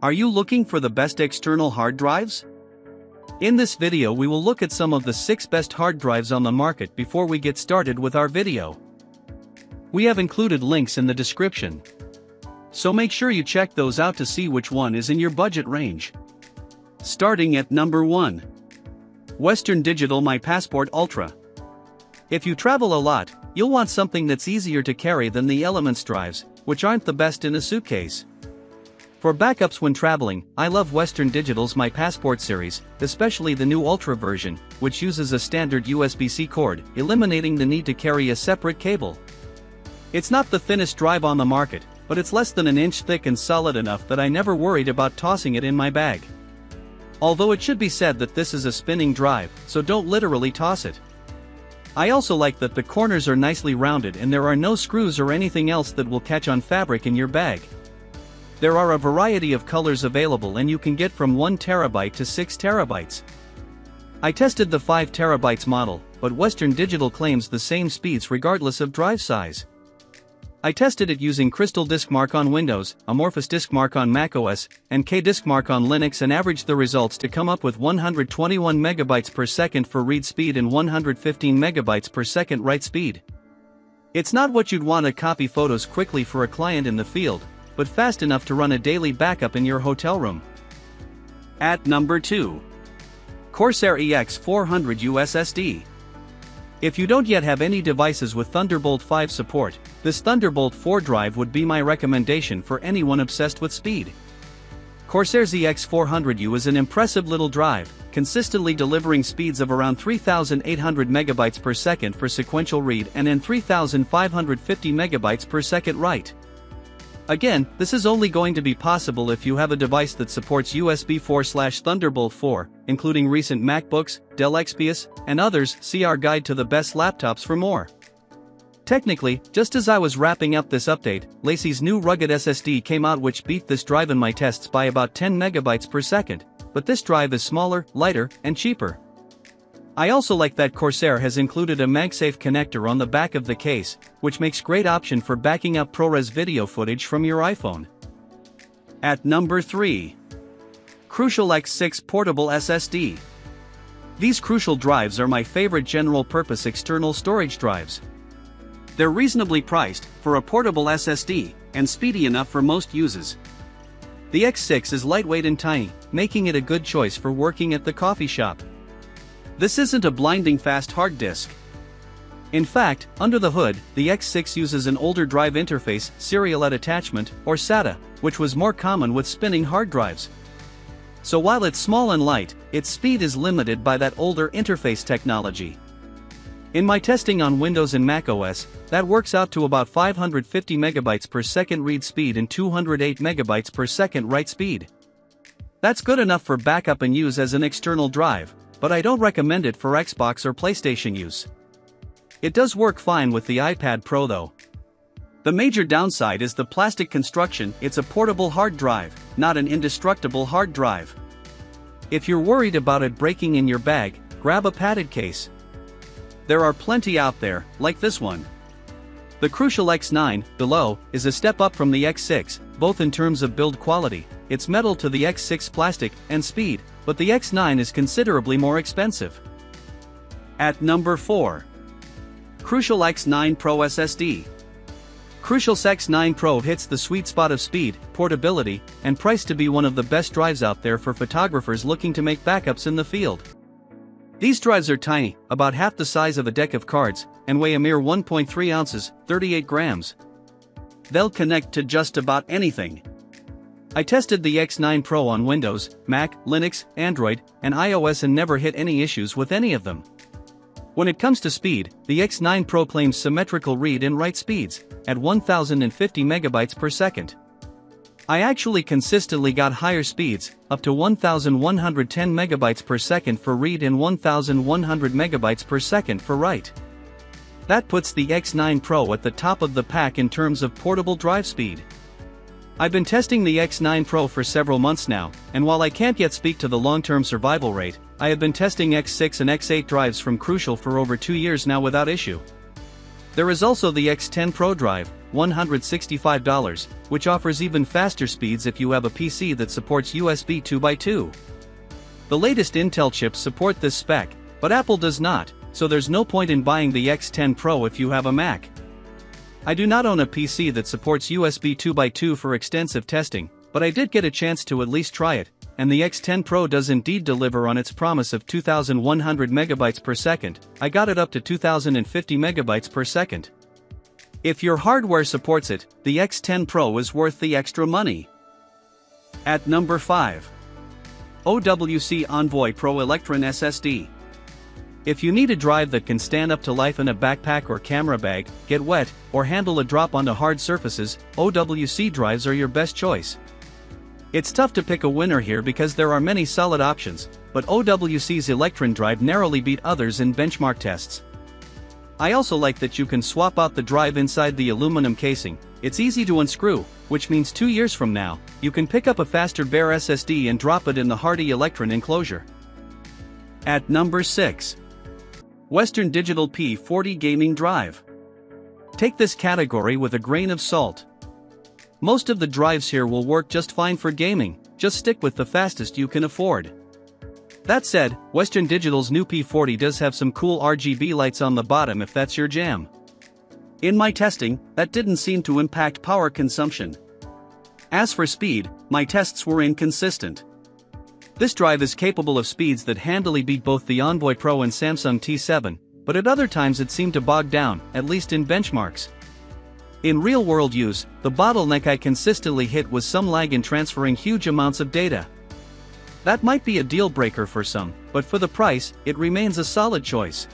Are you looking for the best external hard drives? In this video we will look at some of the 6 best hard drives on the market before we get started with our video. We have included links in the description, so make sure you check those out to see which one is in your budget range. Starting at number 1. Western Digital My Passport Ultra. If you travel a lot, you'll want something that's easier to carry than the Elements drives, which aren't the best in a suitcase. For backups when traveling, I love Western Digital's My Passport series, especially the new Ultra version, which uses a standard USB-C cord, eliminating the need to carry a separate cable. It's not the thinnest drive on the market, but it's less than an inch thick and solid enough that I never worried about tossing it in my bag. Although it should be said that this is a spinning drive, so don't literally toss it. I also like that the corners are nicely rounded and there are no screws or anything else that will catch on fabric in your bag. There are a variety of colors available and you can get from 1 TB to 6 TB. I tested the 5 TB model, but Western Digital claims the same speeds regardless of drive size. I tested it using Crystal Diskmark on Windows, Amorphous Diskmark on macOS, and K-Diskmark on Linux and averaged the results to come up with 121 MB per second for read speed and 115 MB per second write speed. It's not what you'd want to copy photos quickly for a client in the field, but fast enough to run a daily backup in your hotel room. At number 2. Corsair EX400U SSD. If you don't yet have any devices with Thunderbolt 5 support, this Thunderbolt 4 drive would be my recommendation for anyone obsessed with speed. Corsair's EX400U is an impressive little drive, consistently delivering speeds of around 3,800 MB per second for sequential read and 3,550 MB per second write. Again, this is only going to be possible if you have a device that supports USB 4/Thunderbolt 4, including recent MacBooks, Dell XPS, and others. See our guide to the best laptops for more. Technically, just as I was wrapping up this update, Lacey's new rugged SSD came out which beat this drive in my tests by about 10 MB per second, but this drive is smaller, lighter, and cheaper. I also like that Corsair has included a MagSafe connector on the back of the case, which makes great option for backing up ProRes video footage from your iPhone. At number 3. Crucial X6 Portable SSD. These Crucial drives are my favorite general-purpose external storage drives. They're reasonably priced for a portable SSD, and speedy enough for most uses. The X6 is lightweight and tiny, making it a good choice for working at the coffee shop. This isn't a blinding fast hard disk. In fact, under the hood, the X6 uses an older drive interface, serial attachment, or SATA, which was more common with spinning hard drives. So while it's small and light, its speed is limited by that older interface technology. In my testing on Windows and macOS, that works out to about 550 MB per second read speed and 208 MB per second write speed. That's good enough for backup and use as an external drive, but I don't recommend it for Xbox or PlayStation use. It does work fine with the iPad Pro though. The major downside is the plastic construction. It's a portable hard drive, not an indestructible hard drive. If you're worried about it breaking in your bag, grab a padded case. There are plenty out there, like this one. The Crucial X9, below, is a step up from the X6, both in terms of build quality. It's metal to the X6 plastic, and speed, but the X9 is considerably more expensive. At number 4. Crucial X9 Pro SSD. Crucial's X9 Pro hits the sweet spot of speed, portability, and price to be one of the best drives out there for photographers looking to make backups in the field. These drives are tiny, about half the size of a deck of cards, and weigh a mere 1.3 ounces, 38 grams. They'll connect to just about anything. I tested the X9 Pro on Windows, Mac, Linux, Android, and iOS and never hit any issues with any of them. When it comes to speed, the X9 Pro claims symmetrical read and write speeds, at 1050 MB per second. I actually consistently got higher speeds, up to 1110 MB per second for read and 1100 MB per second for write. That puts the X9 Pro at the top of the pack in terms of portable drive speed. I've been testing the X9 Pro for several months now, and while I can't yet speak to the long-term survival rate, I have been testing X6 and X8 drives from Crucial for over 2 years now without issue. There is also the X10 Pro drive, $165, which offers even faster speeds if you have a PC that supports USB 2x2. The latest Intel chips support this spec, but Apple does not, so there's no point in buying the X10 Pro if you have a Mac. I do not own a PC that supports USB 2x2 for extensive testing, but I did get a chance to at least try it, and the X10 Pro does indeed deliver on its promise of 2100 megabytes per second. I got it up to 2050 megabytes per second. If your hardware supports it, the X10 Pro is worth the extra money. At number 5. OWC Envoy Pro Elektron SSD. If you need a drive that can stand up to life in a backpack or camera bag, get wet, or handle a drop onto hard surfaces, OWC drives are your best choice. It's tough to pick a winner here because there are many solid options, but OWC's Elektron drive narrowly beat others in benchmark tests. I also like that you can swap out the drive inside the aluminum casing. It's easy to unscrew, which means 2 years from now, you can pick up a faster bare SSD and drop it in the hardy Elektron enclosure. At number 6. Western Digital P40 Gaming Drive. Take this category with a grain of salt. Most of the drives here will work just fine for gaming, just stick with the fastest you can afford. That said, Western Digital's new P40 does have some cool RGB lights on the bottom if that's your jam. In my testing, that didn't seem to impact power consumption. As for speed, my tests were inconsistent. This drive is capable of speeds that handily beat both the Envoy Pro and Samsung T7, but at other times it seemed to bog down, at least in benchmarks. In real-world use, the bottleneck I consistently hit was some lag in transferring huge amounts of data. That might be a deal breaker for some, but for the price, it remains a solid choice.